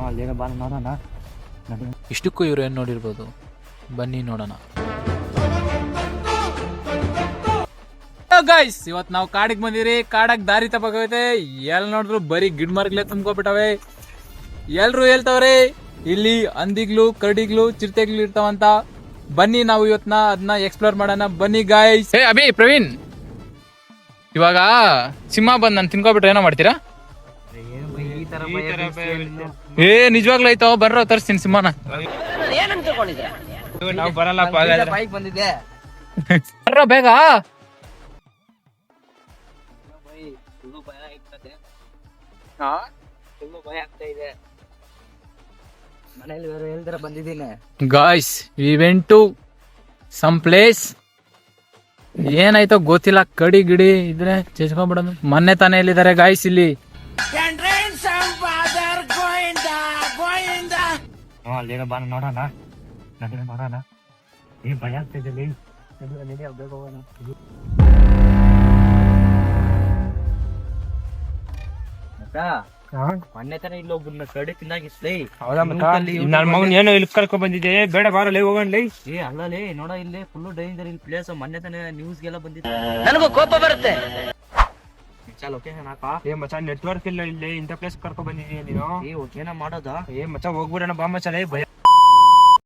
ಅಲ್ಲೇನೋ ಬಾ ನೋಡೋಣ. ಇಷ್ಟಕ್ಕೂ ಇವ್ರು ಏನು ನೋಡಿರ್ಬೋದು, ಬನ್ನಿ ನೋಡೋಣ. ಗೈಸ್, ಇವತ್ತು ನಾವು ಕಾಡಿಗೆ ಬಂದಿರಿ. ಕಾಡಾಗ ದಾರಿ ತಪ್ಪಾಗೈತೆ. ಎಲ್ ನೋಡಿದ್ರು ಬರೀ ಗಿಡ ಮರಗಳೇ ತುಂಬ್ಕೊಬಿಟ್ಟವೆ. ಎಲ್ರು ಹೇಳ್ತಾವ್ರೆ ಇಲ್ಲಿ ಹಂದಿಗ್ಲು, ಕರಡಿಗ್ಲು, ಚಿರತೆಗ್ಲು ಇರ್ತಾವಂತ. ಬನ್ನಿ ನಾವು ಇವತ್ನ ಅದನ್ನ ಎಕ್ಸ್ಪ್ಲೋರ್ ಮಾಡೋಣ. ಬನ್ನಿ ಗಾಯ್ಸ್. ಹೇ ಅಭಿ, ಪ್ರವೀಣ್, ಇವಾಗ ಸಿಂಹ ಬಂದ್ ನಾನು ತಿನ್ಕೊಬಿಟ್ರೆ ಏನೋ ಮಾಡ್ತೀರಾ? ಏ ನಿಜವಾಗ್ಲೂ ಐತೋ, ಬರ್ರೋ ತರಿಸ್ತೀನಿ ಸಿಂಹನ. ನಾವು ಬರಲ್ಲ ಬಂದಿದೆ. ಬರ್ರೋ ಬೇಗ. ಭಯ ಆಗ್ತಾ ಇದೆ. ಮನೇಲಿ ಬೇರೆ ಹೇಳ್ತಾರ ಬಂದಿದ್ದೀನಿ. Guys, we went to some place. ಏನಾಯ್ತೋ ಗೊತ್ತಿಲ್ಲ, ಕಡಿ ಗಿಡಿ ಇದ್ರೆ ಚೇಚ್ಕೊಂಡ್ಬಿಡೋದು. ಮೊನ್ನೆ ತಾನೇ ಎಲ್ಲಿದ್ದಾರೆ ಗಾಯ್ಸ್ ಇಲ್ಲಿ. ಅಲ್ಲೇನೋ ಬಾ ನೋಡೋಣ. ನೋಡೋಣ. ಏನ್ ಭಯ ಆಗ್ತಿದೆ. ಬೇಗ ಹೋಗೋಣ. ಮೊನ್ನೆ ತಾನೇ ಇಲ್ಲಿ ಒಬ್ಬನ ಕರಡಿ ತಿನ್ನಾಗಿಸ್ಲೇ. ಹೌದಾ ನನ್ ಮಗನ್ ಏನೋ ಇಲ್ಲಿ ಕರ್ಕೊಂಡ್ ಬಂದಿದೆ. ಬೇಡ ಬಾರಲ್ಲ ಹೋಗೋಣ. ಏ ಅಲ್ಲಲೇ ನೋಡ, ಇಲ್ಲಿ ಫುಲ್ ಡೇಂಜರ್ ಇಲ್ಲಿ ಪ್ಲೇಸ್. ಮೊನ್ನೆ ತಾನೇ ನ್ಯೂಸ್ಗೆಲ್ಲ ಬಂದಿದೆ. ನನಗೂ ಕೋಪ ಬರುತ್ತೆ. ಲೊಕೇಶನ್ ಹಾಕ. ಏ ಮಚ್ಚ, ನೆಟ್ವರ್ಕ್ ಇಲ್ಲ ಇಲ್ಲಿ. ಇಂಥ ಪ್ಲೇಸ್ ಕರ್ಕೊಂಡ್ ಬಂದಿದೀಯ ನೀನು. ಏ ಏನ ಮಾಡೋದಾ? ಏ ಮಚ್ಚ ಹೋಗ್ಬಿಡೋಣ ಬಾ ಮಚ್ಚ. ಭಯ